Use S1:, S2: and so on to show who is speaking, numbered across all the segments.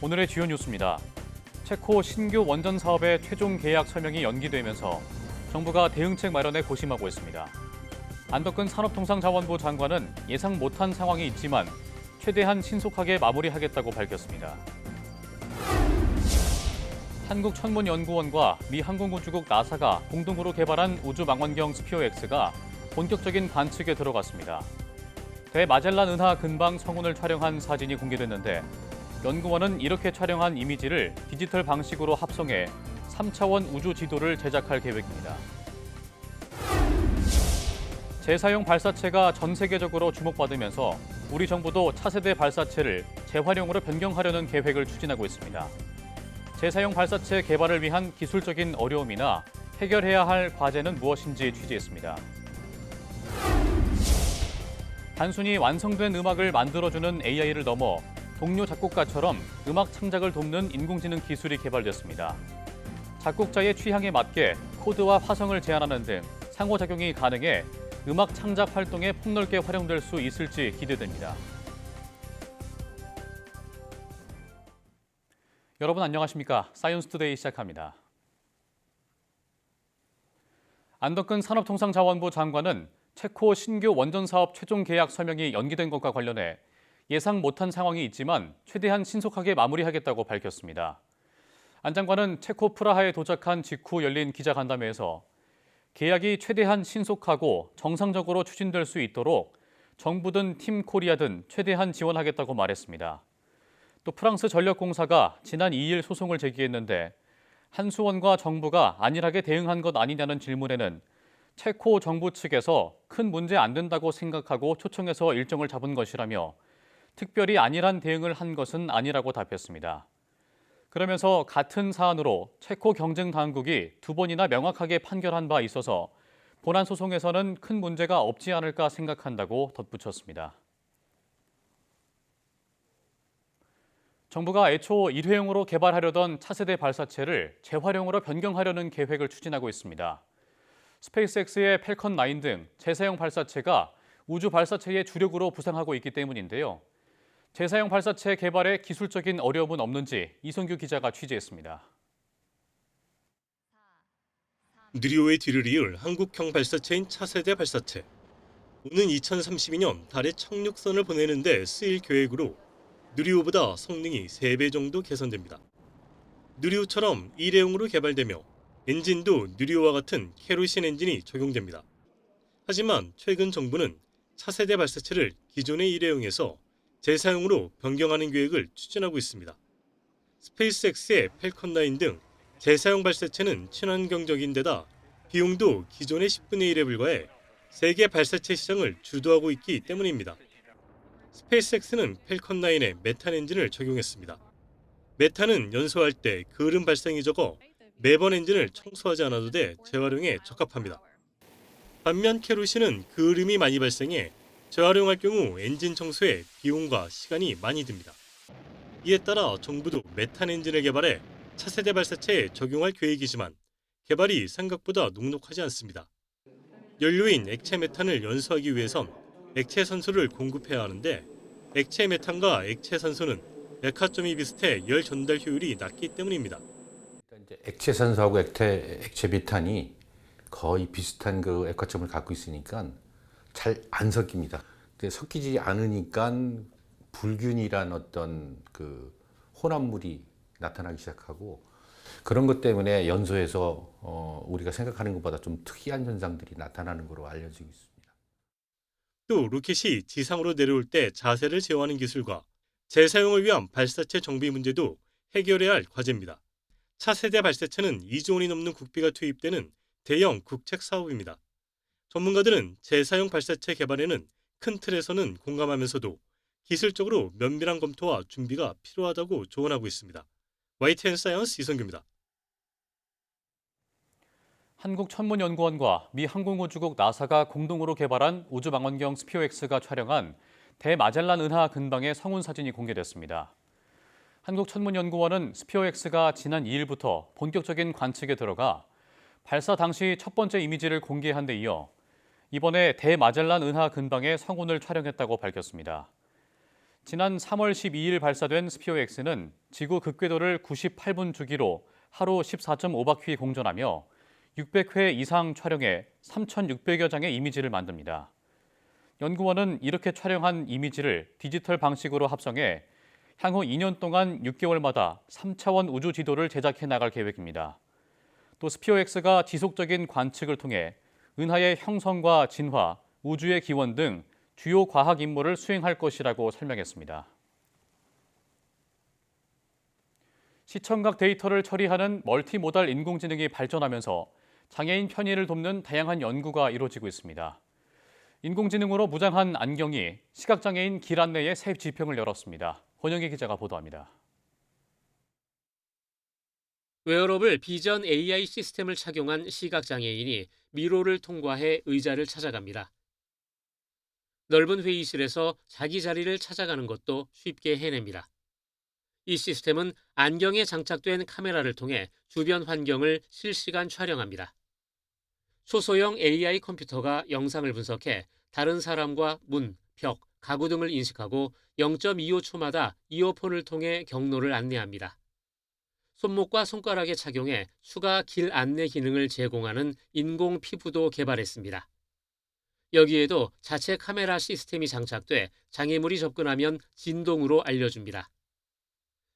S1: 오늘의 주요 뉴스입니다. 체코 신규 원전 사업의 최종 계약 설명이 연기되면서 정부가 대응책 마련에 고심하고 있습니다. 안덕근 산업통상자원부 장관은 예상 못한 상황이 있지만 최대한 신속하게 마무리하겠다고 밝혔습니다. 한국천문연구원과 미 항공우주국 나사가 공동으로 개발한 우주망원경 스피어X가 본격적인 관측에 들어갔습니다. 대마젤란 은하 근방 성운을 촬영한 사진이 공개됐는데 연구원은 이렇게 촬영한 이미지를 디지털 방식으로 합성해 3차원 우주 지도를 제작할 계획입니다. 재사용 발사체가 전 세계적으로 주목받으면서 우리 정부도 차세대 발사체를 재활용으로 변경하려는 계획을 추진하고 있습니다. 재사용 발사체 개발을 위한 기술적인 어려움이나 해결해야 할 과제는 무엇인지 취재했습니다. 단순히 완성된 음악을 만들어주는 AI를 넘어 동료 작곡가처럼 음악 창작을 돕는 인공지능 기술이 개발됐습니다. 작곡자의 취향에 맞게 코드와 화성을 제안하는 등 상호작용이 가능해 음악 창작 활동에 폭넓게 활용될 수 있을지 기대됩니다. 여러분 안녕하십니까? 사이언스투데이 시작합니다. 안덕근 산업통상자원부 장관은 체코 신규 원전 사업 최종 계약 설명이 연기된 것과 관련해 예상 못한 상황이 있지만 최대한 신속하게 마무리하겠다고 밝혔습니다. 안 장관은 체코 프라하에 도착한 직후 열린 기자간담회에서 계약이 최대한 신속하고 정상적으로 추진될 수 있도록 정부든 팀 코리아든 최대한 지원하겠다고 말했습니다. 또 프랑스 전력공사가 지난 2일 소송을 제기했는데 한수원과 정부가 안일하게 대응한 것 아니냐는 질문에는 체코 정부 측에서 큰 문제 안 된다고 생각하고 초청해서 일정을 잡은 것이라며 특별히 안일한 대응을 한 것은 아니라고 답했습니다. 그러면서 같은 사안으로 체코 경쟁 당국이 2번이나 명확하게 판결한 바 있어서 본안 소송에서는 큰 문제가 없지 않을까 생각한다고 덧붙였습니다. 정부가 애초 일회용으로 개발하려던 차세대 발사체를 재활용으로 변경하려는 계획을 추진하고 있습니다. 스페이스X의 팰컨 9 등 재사용 발사체가 우주 발사체의 주력으로 부상하고 있기 때문인데요. 재사용 발사체 개발에 기술적인 어려움은 없는지 이성규 기자가 취재했습니다.
S2: 누리호의 뒤를 이을 한국형 발사체인 차세대 발사체. 오는 2032년 달에 착륙선을 보내는 데 쓰일 계획으로 누리호보다 성능이 3배 정도 개선됩니다. 누리호처럼 일회용으로 개발되며 엔진도 누리호와 같은 케로신 엔진이 적용됩니다. 하지만 최근 정부는 차세대 발사체를 기존의 일회용에서 재사용으로 변경하는 계획을 추진하고 있습니다. 스페이스X의 팰컨 9 등 재사용 발사체는 친환경적인 데다 비용도 기존의 10분의 1에 불과해 세계 발사체 시장을 주도하고 있기 때문입니다. 스페이스X는 팰컨 9에 메탄 엔진을 적용했습니다. 메탄은 연소할 때 그을음 발생이 적어 매번 엔진을 청소하지 않아도 돼 재활용에 적합합니다. 반면 케로신은 그을음이 많이 발생해 재활용할 경우 엔진 청소에 비용과 시간이 많이 듭니다. 이에 따라 정부도 메탄 엔진을 개발해 차세대 발사체에 적용할 계획이지만 개발이 생각보다 녹록하지 않습니다. 연료인 액체 메탄을 연소하기 위해선 액체 산소를 공급해야 하는데 액체 메탄과 액체 산소는 액화점이 비슷해 열 전달 효율이 낮기 때문입니다.
S3: 액체 산소하고 액체 메탄이 거의 비슷한 그 액화점을 갖고 있으니까 잘 안 섞입니다. 섞이지 않으니까 불균이란 어떤 그 혼합물이 나타나기 시작하고 그런 것 때문에 연소에서 우리가 생각하는 것보다 좀 특이한 현상들이 나타나는 것으로 알려지고 있습니다.
S2: 또 로켓이 지상으로 내려올 때 자세를 제어하는 기술과 재사용을 위한 발사체 정비 문제도 해결해야 할 과제입니다. 차세대 발사체는 2조 원이 넘는 국비가 투입되는 대형 국책 사업입니다. 전문가들은 재사용 발사체 개발에는 큰 틀에서는 공감하면서도 기술적으로 면밀한 검토와 준비가 필요하다고 조언하고 있습니다. YTN 사이언스 이성규입니다.
S1: 한국천문연구원과 미 항공우주국 나사가 공동으로 개발한 우주망원경 스피어X가 촬영한 대마젤란 은하 근방의 성운 사진이 공개됐습니다. 한국천문연구원은 스피어X가 지난 2일부터 본격적인 관측에 들어가 발사 당시 첫 번째 이미지를 공개한 데 이어 이번에 대마젤란 은하 근방의 성운을 촬영했다고 밝혔습니다. 지난 3월 12일 발사된 스피어X는 지구 극궤도를 98분 주기로 하루 14.5바퀴 공전하며 600회 이상 촬영해 3,600여 장의 이미지를 만듭니다. 연구원은 이렇게 촬영한 이미지를 디지털 방식으로 합성해 향후 2년 동안 6개월마다 3차원 우주 지도를 제작해 나갈 계획입니다. 또 스피어X가 지속적인 관측을 통해 은하의 형성과 진화, 우주의 기원 등 주요 과학 임무를 수행할 것이라고 설명했습니다. 시청각 데이터를 처리하는 멀티모달 인공지능이 발전하면서 장애인 편의를 돕는 다양한 연구가 이루어지고 있습니다. 인공지능으로 무장한 안경이 시각장애인 길 안내에 새 지평을 열었습니다. 권영희 기자가 보도합니다.
S4: 웨어러블 비전 AI 시스템을 착용한 시각장애인이 미로를 통과해 의자를 찾아갑니다. 넓은 회의실에서 자기 자리를 찾아가는 것도 쉽게 해냅니다. 이 시스템은 안경에 장착된 카메라를 통해 주변 환경을 실시간 촬영합니다. 초소형 AI 컴퓨터가 영상을 분석해 다른 사람과 문, 벽, 가구 등을 인식하고 0.25초마다 이어폰을 통해 경로를 안내합니다. 손목과 손가락에 착용해 추가 길 안내 기능을 제공하는 인공 피부도 개발했습니다. 여기에도 자체 카메라 시스템이 장착돼 장애물이 접근하면 진동으로 알려줍니다.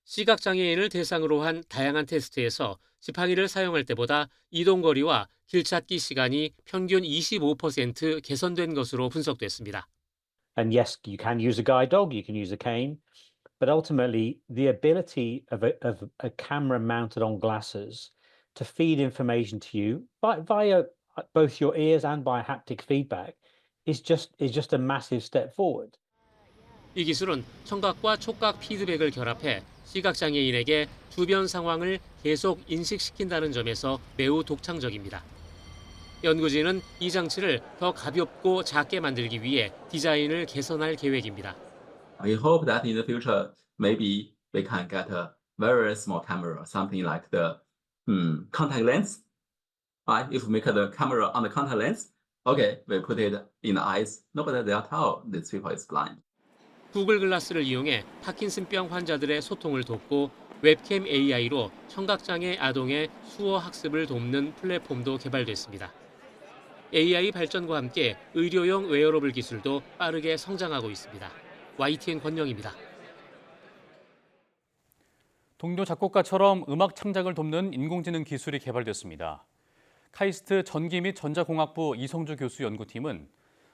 S4: 시각장애인을 대상으로 한 다양한 테스트에서 지팡이를 사용할 때보다 이동거리와 길찾기 시간이 평균 25% 개선된 것으로 분석됐습니다.
S5: And yes, you can use a guide dog, you can use a cane, but ultimately the ability of a camera mounted on glasses to feed information to you via both your ears and by haptic feedback is just a massive step forward.
S4: 이 기술은 청각과 촉각 피드백을 결합해 시각장애인에게 주변 상황을 계속 인식시킨다는 점에서 매우 독창적입니다. 연구진은 이 장치를 더 가볍고 작게 만들기 위해 디자인을 개선할 계획입니다.
S6: We hope that in the future, maybe we can get a very small camera, something like the contact lens. Right? If we make the camera on the contact lens, okay, we put it in the eyes. Nobody will tell this people is blind.
S4: 구글 글라스를 이용해 파킨슨병 환자들의 소통을 돕고 웹캠 AI로 청각장애 아동의 수어 학습을 돕는 플랫폼도 개발됐습니다. AI 발전과 함께 의료용 웨어러블 기술도 빠르게 성장하고 있습니다. YTN 권영입니다.
S1: 동료 작곡가처럼 음악 창작을 돕는 인공지능 기술이 개발됐습니다. 카이스트 전기 및 전자공학부 이성주 교수 연구팀은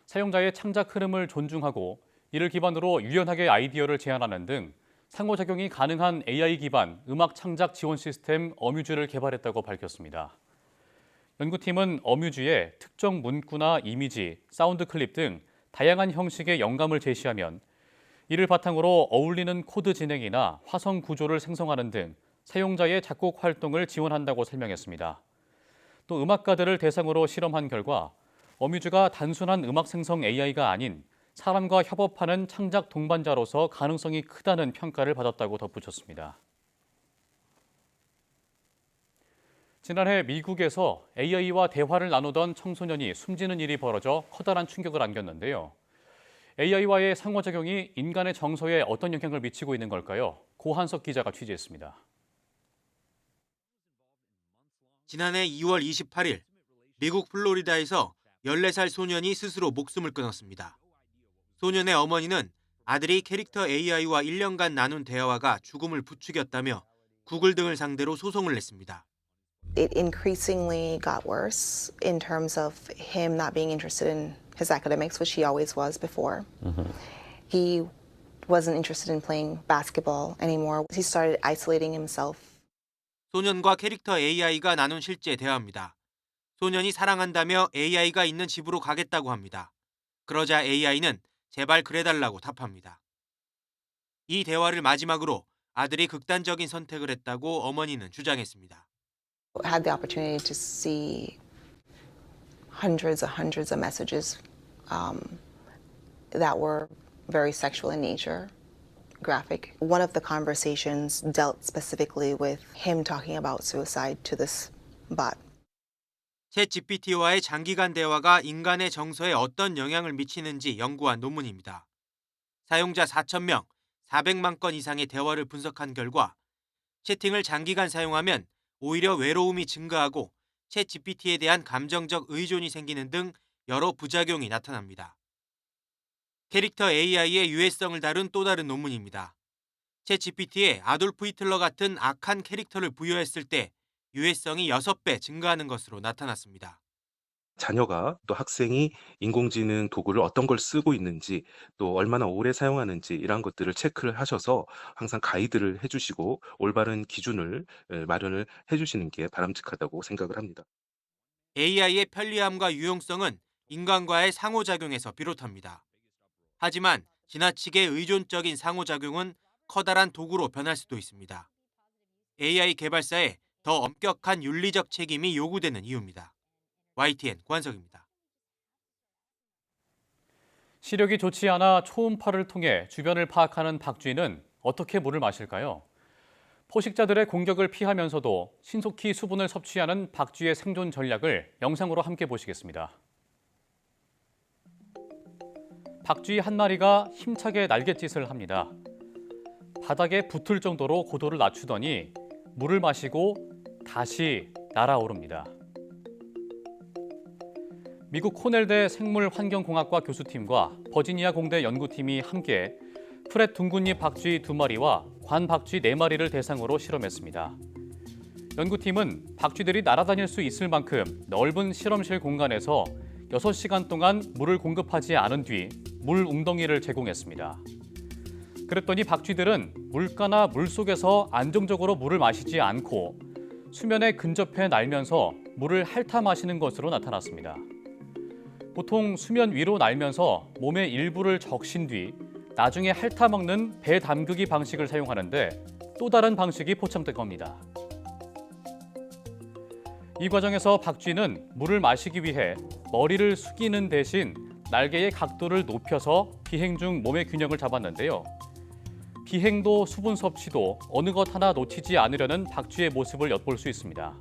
S1: 사용자의 창작 흐름을 존중하고 이를 기반으로 유연하게 아이디어를 제안하는 등 상호작용이 가능한 AI 기반 음악 창작 지원 시스템 어뮤즈를 개발했다고 밝혔습니다. 연구팀은 어뮤즈에 특정 문구나 이미지, 사운드 클립 등 다양한 형식의 영감을 제시하면 이를 바탕으로 어울리는 코드 진행이나 화성 구조를 생성하는 등 사용자의 작곡 활동을 지원한다고 설명했습니다. 또 음악가들을 대상으로 실험한 결과 어뮤즈가 단순한 음악 생성 AI가 아닌 사람과 협업하는 창작 동반자로서 가능성이 크다는 평가를 받았다고 덧붙였습니다. 지난해 미국에서 AI와 대화를 나누던 청소년이 숨지는 일이 벌어져 커다란 충격을 안겼는데요. AI와의 상호작용이 인간의 정서에 어떤 영향을 미치고 있는 걸까요? 고한석 기자가 취재했습니다.
S7: 지난해 2월 28일 미국 플로리다에서 14살 소년이 스스로 목숨을 끊었습니다. 소년의 어머니는 아들이 캐릭터 AI와 1년간 나눈 대화가 죽음을 부추겼다며 구글 등을 상대로 소송을 냈습니다.
S8: It increasingly got worse in terms of him not being interested in his academics, which he always was before. He wasn't interested in playing basketball anymore. He started isolating himself.
S7: 소년과 캐릭터 AI가 나눈 실제 대화입니다. 소년이 사랑한다며 AI가 있는 집으로 가겠다고 합니다. 그러자 AI는 제발 그래달라고 답합니다. 이 대화를 마지막으로 아들이 극단적인 선택을 했다고 어머니는 주장했습니다.
S8: I had the opportunity to see hundreds of messages that were very sexual in nature, graphic. One of the conversations dealt specifically with him talking about suicide to this bot.
S7: 챗 GPT와의 장기간 대화가 인간의 정서에 어떤 영향을 미치는지 연구한 논문입니다. 사용자 4,000명, 400만 건 이상의 대화를 분석한 결과 채팅을 장기간 사용하면 오히려 외로움이 증가하고 챗 GPT에 대한 감정적 의존이 생기는 등 여러 부작용이 나타납니다. 캐릭터 AI의 유해성을 다룬 또 다른 논문입니다. 챗 GPT에 아돌프 히틀러 같은 악한 캐릭터를 부여했을 때 유해성이 6배 증가하는 것으로 나타났습니다.
S9: 자녀가 또 학생이 인공지능 도구를 어떤 걸 쓰고 있는지 또 얼마나 오래 사용하는지 이런 것들을 체크를 하셔서 항상 가이드를 해주시고 올바른 기준을 마련을 해주시는 게 바람직하다고 생각을 합니다.
S7: AI의 편리함과 유용성은 인간과의 상호작용에서 비롯합니다. 하지만 지나치게 의존적인 상호작용은 커다란 도구로 변할 수도 있습니다. AI 개발사에 더 엄격한 윤리적 책임이 요구되는 이유입니다. YTN 권석입니다.
S1: 시력이 좋지 않아 초음파를 통해 주변을 파악하는 박쥐는 어떻게 물을 마실까요? 포식자들의 공격을 피하면서도 신속히 수분을 섭취하는 박쥐의 생존 전략을 영상으로 함께 보시겠습니다. 박쥐 한 마리가 힘차게 날갯짓을 합니다. 바닥에 붙을 정도로 고도를 낮추더니 물을 마시고 다시 날아오릅니다. 미국 코넬대 생물환경공학과 교수팀과 버지니아 공대 연구팀이 함께 프렛 둥근잎 박쥐 2마리와 관 박쥐 4마리를 대상으로 실험했습니다. 연구팀은 박쥐들이 날아다닐 수 있을 만큼 넓은 실험실 공간에서 6시간 동안 물을 공급하지 않은 뒤 물 웅덩이를 제공했습니다. 그랬더니 박쥐들은 물가나 물속에서 안정적으로 물을 마시지 않고 수면에 근접해 날면서 물을 핥아 마시는 것으로 나타났습니다. 보통 수면 위로 날면서 몸의 일부를 적신 뒤 나중에 핥아 먹는 배 담그기 방식을 사용하는데 또 다른 방식이 포착된 겁니다. 이 과정에서 박쥐는 물을 마시기 위해 머리를 숙이는 대신 날개의 각도를 높여서 비행 중 몸의 균형을 잡았는데요. 비행도 수분 섭취도 어느 것 하나 놓치지 않으려는 박쥐의 모습을 엿볼 수 있습니다.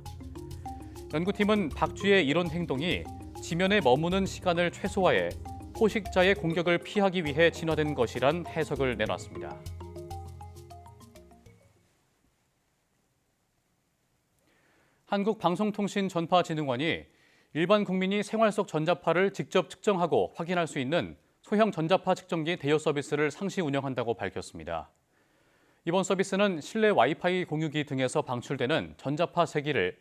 S1: 연구팀은 박쥐의 이런 행동이 지면에 머무는 시간을 최소화해 포식자의 공격을 피하기 위해 진화된 것이란 해석을 내놨습니다. 한국방송통신전파진흥원이 일반 국민이 생활 속 전자파를 직접 측정하고 확인할 수 있는 소형 전자파 측정기 대여 서비스를 상시 운영한다고 밝혔습니다. 이번 서비스는 실내 와이파이 공유기 등에서 방출되는 전자파 세기를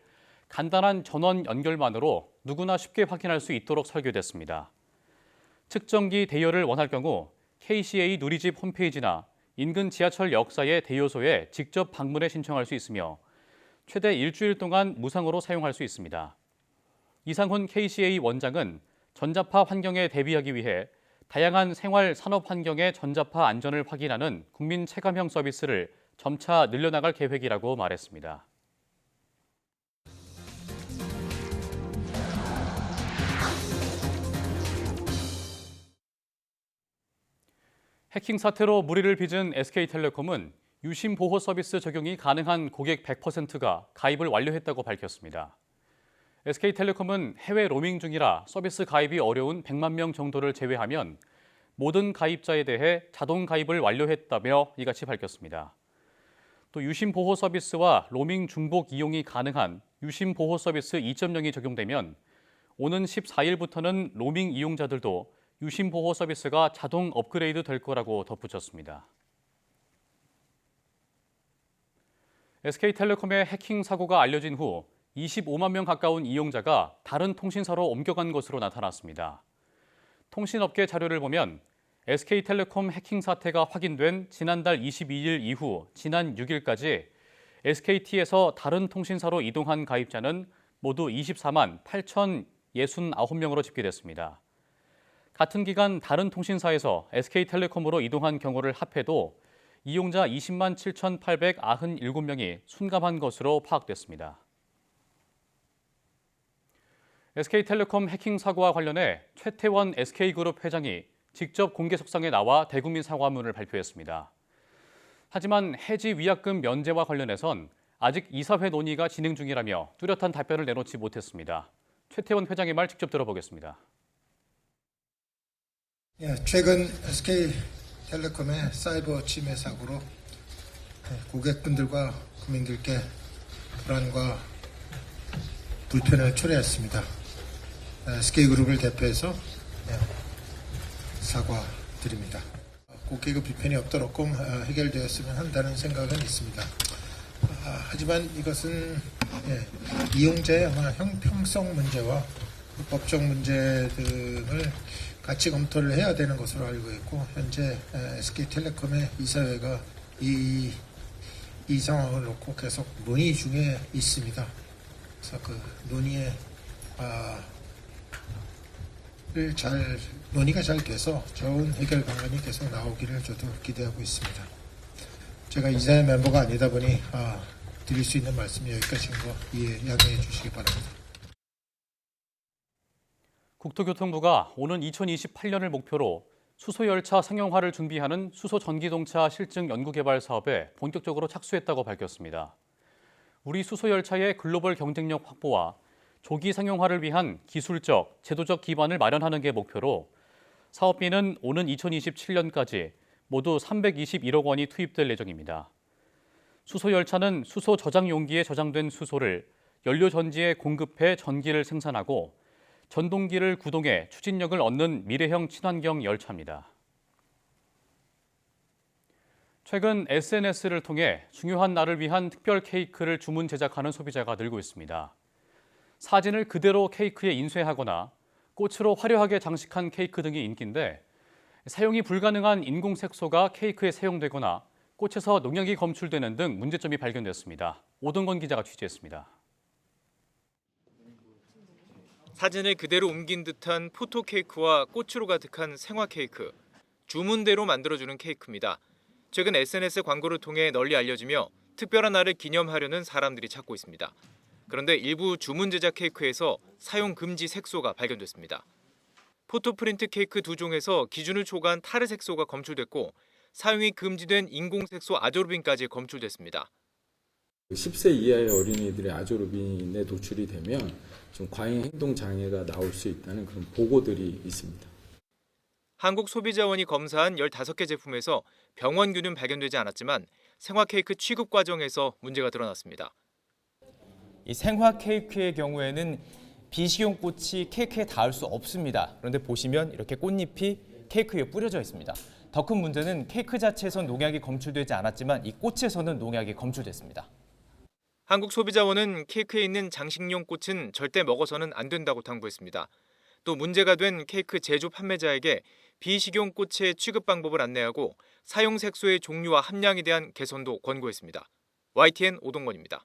S1: 간단한 전원 연결만으로 누구나 쉽게 확인할 수 있도록 설계됐습니다. 측정기 대여를 원할 경우 KCA 누리집 홈페이지나 인근 지하철 역사의 대여소에 직접 방문해 신청할 수 있으며 최대 일주일 동안 무상으로 사용할 수 있습니다. 이상훈 KCA 원장은 전자파 환경에 대비하기 위해 다양한 생활 산업 환경의 전자파 안전을 확인하는 국민 체감형 서비스를 점차 늘려나갈 계획이라고 말했습니다. 해킹 사태로 물의를 빚은 SK텔레콤은 유심 보호 서비스 적용이 가능한 고객 100%가 가입을 완료했다고 밝혔습니다. SK텔레콤은 해외 로밍 중이라 서비스 가입이 어려운 100만 명 정도를 제외하면 모든 가입자에 대해 자동 가입을 완료했다며 이같이 밝혔습니다. 또 유심 보호 서비스와 로밍 중복 이용이 가능한 유심 보호 서비스 2.0이 적용되면 오는 14일부터는 로밍 이용자들도 유심 보호 서비스가 자동 업그레이드 될 거라고 덧붙였습니다. SK텔레콤의 해킹 사고가 알려진 후 25만 명 가까운 이용자가 다른 통신사로 옮겨간 것으로 나타났습니다. 통신업계 자료를 보면 SK텔레콤 해킹 사태가 확인된 지난달 22일 이후 지난 6일까지 SKT에서 다른 통신사로 이동한 가입자는 모두 24만 8,069명으로 집계됐습니다. 같은 기간 다른 통신사에서 SK텔레콤으로 이동한 경우를 합해도 이용자 20만 7,897명이 순감한 것으로 파악됐습니다. SK텔레콤 해킹 사고와 관련해 최태원 SK그룹 회장이 직접 공개석상에 나와 대국민 사과문을 발표했습니다. 하지만 해지 위약금 면제와 관련해선 아직 이사회 논의가 진행 중이라며 뚜렷한 답변을 내놓지 못했습니다. 최태원 회장의 말 직접 들어보겠습니다.
S10: 최근 SK텔레콤의 사이버 침해 사고로 고객분들과 국민들께 불안과 불편을 초래했습니다. SK그룹을 대표해서 사과드립니다. 고객의 불편이 없도록 해결되었으면 한다는 생각은 있습니다. 하지만 이것은 이용자의 아마 형평성 문제와 법적 문제 등을 같이 검토를 해야 되는 것으로 알고 있고, 현재 SK텔레콤의 이사회가 이 상황을 놓고 계속 논의 중에 있습니다. 그래서 그 논의가 잘 돼서 좋은 해결 방안이 계속 나오기를 저도 기대하고 있습니다. 제가 이사회 멤버가 아니다 보니 드릴 수 있는 말씀이 여기까지인 거 양해해 주시기 바랍니다.
S1: 국토교통부가 오는 2028년을 목표로 수소열차 상용화를 준비하는 수소전기동차 실증 연구개발 사업에 본격적으로 착수했다고 밝혔습니다. 우리 수소열차의 글로벌 경쟁력 확보와 조기 상용화를 위한 기술적, 제도적 기반을 마련하는 게 목표로 사업비는 오는 2027년까지 모두 321억 원이 투입될 예정입니다. 수소열차는 수소 저장 용기에 저장된 수소를 연료 전지에 공급해 전기를 생산하고 전동기를 구동해 추진력을 얻는 미래형 친환경 열차입니다. 최근 SNS를 통해 중요한 날을 위한 특별 케이크를 주문 제작하는 소비자가 늘고 있습니다. 사진을 그대로 케이크에 인쇄하거나 꽃으로 화려하게 장식한 케이크 등이 인기인데, 사용이 불가능한 인공 색소가 케이크에 사용되거나 꽃에서 농약이 검출되는 등 문제점이 발견됐습니다. 오동건 기자가 취재했습니다.
S11: 사진을 그대로 옮긴 듯한 포토 케이크와 꽃으로 가득한 생화 케이크, 주문대로 만들어주는 케이크입니다. 최근 SNS 광고를 통해 널리 알려지며 특별한 날을 기념하려는 사람들이 찾고 있습니다. 그런데 일부 주문 제작 케이크에서 사용 금지 색소가 발견됐습니다. 포토프린트 케이크 2종에서 기준을 초과한 타르 색소가 검출됐고, 사용이 금지된 인공 색소 아조르빈까지 검출됐습니다.
S12: 10세 이하의 어린이들의 아조르빈에 노출이 되면 좀 과잉 행동 장애가 나올 수 있다는 그런 보고들이 있습니다.
S11: 한국소비자원이 검사한 15개 제품에서 병원균은 발견되지 않았지만 생화 케이크 취급 과정에서 문제가 드러났습니다.
S13: 이 생화 케이크의 경우에는 비식용 꽃이 케이크에 닿을 수 없습니다. 그런데 보시면 이렇게 꽃잎이 케이크 위에 뿌려져 있습니다. 더 큰 문제는 케이크 자체에선 농약이 검출되지 않았지만 이 꽃에서는 농약이 검출됐습니다.
S11: 한국소비자원은 케이크에 있는 장식용 꽃은 절대 먹어서는 안 된다고 당부했습니다. 또 문제가 된 케이크 제조 판매자에게 비식용 꽃의 취급 방법을 안내하고 사용 색소의 종류와 함량에 대한 개선도 권고했습니다. YTN 오동건입니다.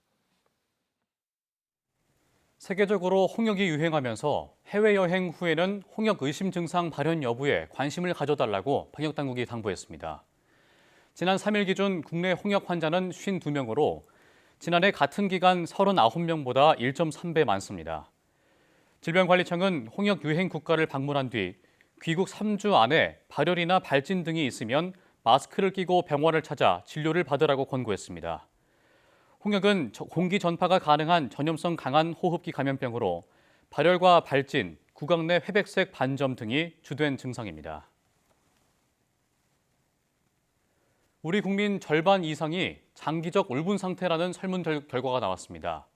S1: 세계적으로 홍역이 유행하면서 해외여행 후에는 홍역 의심 증상 발현 여부에 관심을 가져달라고 방역당국이 당부했습니다. 지난 3일 기준 국내 홍역 환자는 52명으로 지난해 같은 기간 39명보다 1.3배 많습니다. 질병관리청은 홍역 유행 국가를 방문한 뒤 귀국 3주 안에 발열이나 발진 등이 있으면 마스크를 끼고 병원을 찾아 진료를 받으라고 권고했습니다. 홍역은 공기 전파가 가능한 전염성 강한 호흡기 감염병으로 발열과 발진, 구강 내 회백색 반점 등이 주된 증상입니다. 우리 국민 절반 이상이 장기적 울분 상태라는 설문 결과가 나왔습니다.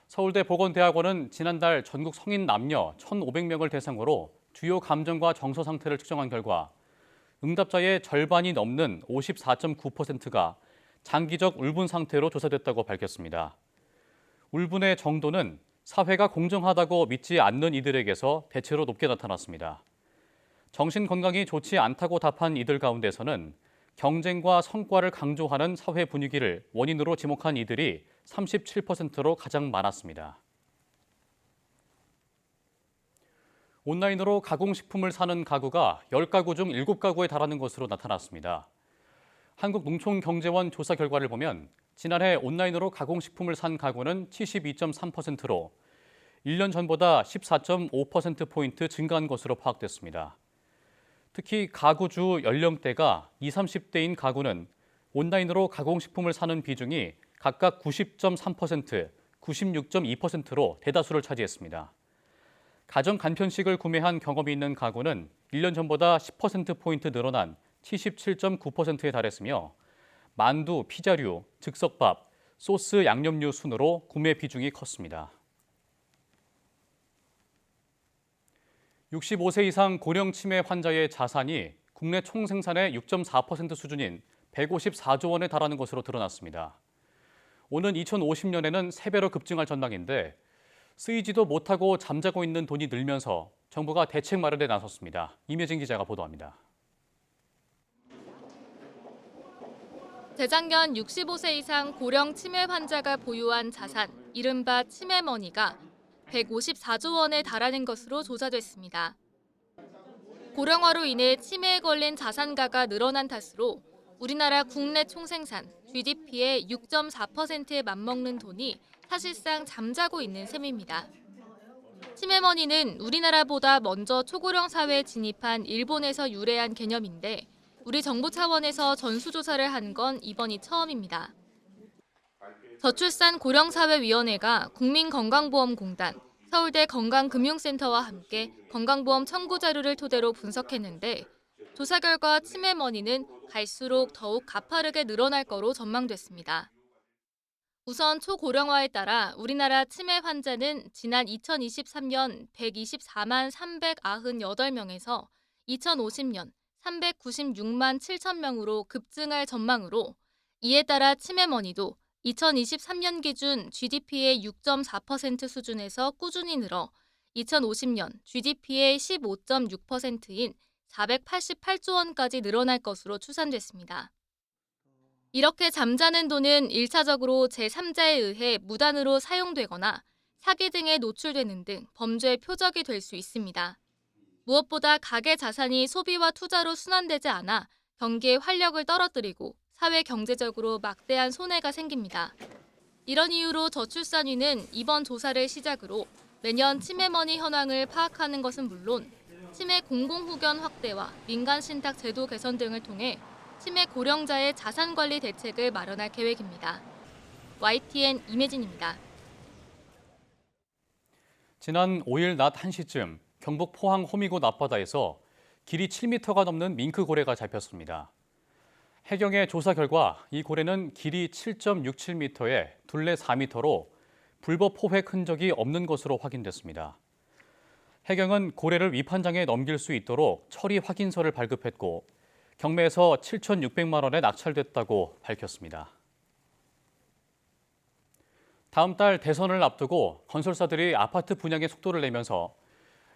S1: 서울대 보건대학원은 지난달 전국 성인 남녀 1,500명을 대상으로 주요 감정과 정서 상태를 측정한 결과 응답자의 절반이 넘는 54.9%가 장기적 울분 상태로 조사됐다고 밝혔습니다. 울분의 정도는 사회가 공정하다고 믿지 않는 이들에게서 대체로 높게 나타났습니다. 정신 건강이 좋지 않다고 답한 이들 가운데서는 경쟁과 성과를 강조하는 사회 분위기를 원인으로 지목한 이들이 37%로 가장 많았습니다. 온라인으로 가공식품을 사는 가구가 10가구 중 7가구에 달하는 것으로 나타났습니다. 한국농촌경제원 조사 결과를 보면 지난해 온라인으로 가공식품을 산 가구는 72.3%로 1년 전보다 14.5%포인트 증가한 것으로 파악됐습니다. 특히 가구주 연령대가 20, 30대인 가구는 온라인으로 가공식품을 사는 비중이 각각 90.3%, 96.2%로 대다수를 차지했습니다. 가정 간편식을 구매한 경험이 있는 가구는 1년 전보다 10%포인트 늘어난 77.9%에 달했으며 만두, 피자류, 즉석밥, 소스, 양념류 순으로 구매 비중이 컸습니다. 65세 이상 고령 치매 환자의 자산이 국내 총생산의 6.4% 수준인 154조 원에 달하는 것으로 드러났습니다. 오는 2050년에는 3배로 급증할 전망인데 쓰이지도 못하고 잠자고 있는 돈이 늘면서 정부가 대책 마련에 나섰습니다. 임혜진 기자가 보도합니다.
S14: 재작년 65세 이상 고령 치매 환자가 보유한 자산, 이른바 치매머니가 154조 원에 달하는 것으로 조사됐습니다. 고령화로 인해 치매에 걸린 자산가가 늘어난 탓으로 우리나라 국내 총생산, GDP의 6.4%에 맞먹는 돈이 사실상 잠자고 있는 셈입니다. 치매머니는 우리나라보다 먼저 초고령 사회에 진입한 일본에서 유래한 개념인데 우리 정부 차원에서 전수조사를 한 건 이번이 처음입니다. 저출산 고령사회위원회가 국민건강보험공단, 서울대 건강금융센터와 함께 건강보험 청구 자료를 토대로 분석했는데 조사 결과 치매머니는 갈수록 더욱 가파르게 늘어날 거로 전망됐습니다. 우선 초고령화에 따라 우리나라 치매 환자는 지난 2023년 124만 398명에서 2050년 396만 7천 명으로 급증할 전망으로 이에 따라 치매머니도 2023년 기준 GDP의 6.4% 수준에서 꾸준히 늘어 2050년 GDP의 15.6%인 488조 원까지 늘어날 것으로 추산됐습니다. 이렇게 잠자는 돈은 1차적으로 제3자에 의해 무단으로 사용되거나 사기 등에 노출되는 등 범죄의 표적이 될 수 있습니다. 무엇보다 가계 자산이 소비와 투자로 순환되지 않아 경기의 활력을 떨어뜨리고 사회 경제적으로 막대한 손해가 생깁니다. 이런 이유로 저출산위는 이번 조사를 시작으로 매년 치매머니 현황을 파악하는 것은 물론 치매 공공후견 확대와 민간신탁 제도 개선 등을 통해 치매 고령자의 자산관리 대책을 마련할 계획입니다. YTN 임혜진입니다.
S1: 지난 5일 낮 1시쯤 경북 포항 호미곶 앞바다에서 길이 7m가 넘는 밍크 고래가 잡혔습니다. 해경의 조사 결과 이 고래는 길이 7.67m에 둘레 4m로 불법 포획 흔적이 없는 것으로 확인됐습니다. 해경은 고래를 위판장에 넘길 수 있도록 처리 확인서를 발급했고 경매에서 7,600만 원에 낙찰됐다고 밝혔습니다. 다음 달 대선을 앞두고 건설사들이 아파트 분양에 속도를 내면서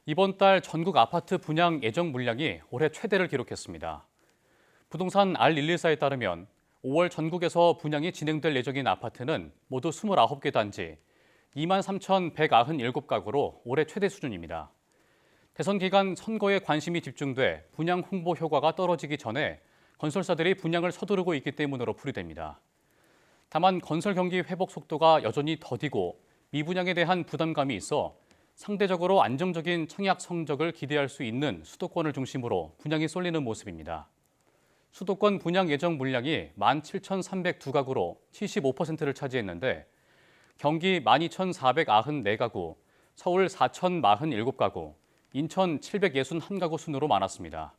S1: 이번 달 전국 아파트 분양 예정 물량이 올해 최대를 기록했습니다. 부동산 R114에 따르면 5월 전국에서 분양이 진행될 예정인 아파트는 모두 29개 단지, 23,197가구로 올해 최대 수준입니다. 대선 기간 선거에 관심이 집중돼 분양 홍보 효과가 떨어지기 전에 건설사들이 분양을 서두르고 있기 때문으로 풀이됩니다. 다만 건설 경기 회복 속도가 여전히 더디고 미분양에 대한 부담감이 있어 상대적으로 안정적인 청약 성적을 기대할 수 있는 수도권을 중심으로 분양이 쏠리는 모습입니다. 수도권 분양 예정 물량이 17,302가구로 75%를 차지했는데 경기 12,494가구, 서울 4,047가구, 인천 761가구 순으로 많았습니다.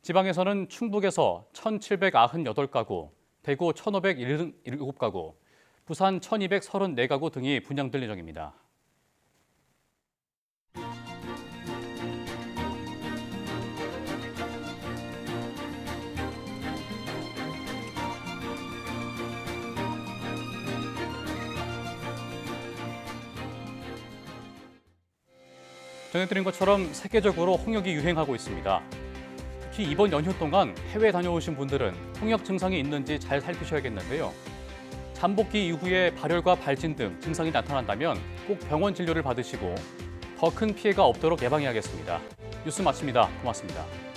S1: 지방에서는 충북에서 1,798가구, 대구 1,577가구, 부산 1,234가구 등이 분양될 예정입니다. 전해드린 것처럼 세계적으로 홍역이 유행하고 있습니다. 특히 이번 연휴 동안 해외 다녀오신 분들은 홍역 증상이 있는지 잘 살피셔야겠는데요. 잠복기 이후에 발열과 발진 등 증상이 나타난다면 꼭 병원 진료를 받으시고 더 큰 피해가 없도록 예방해야겠습니다. 뉴스 마칩니다. 고맙습니다.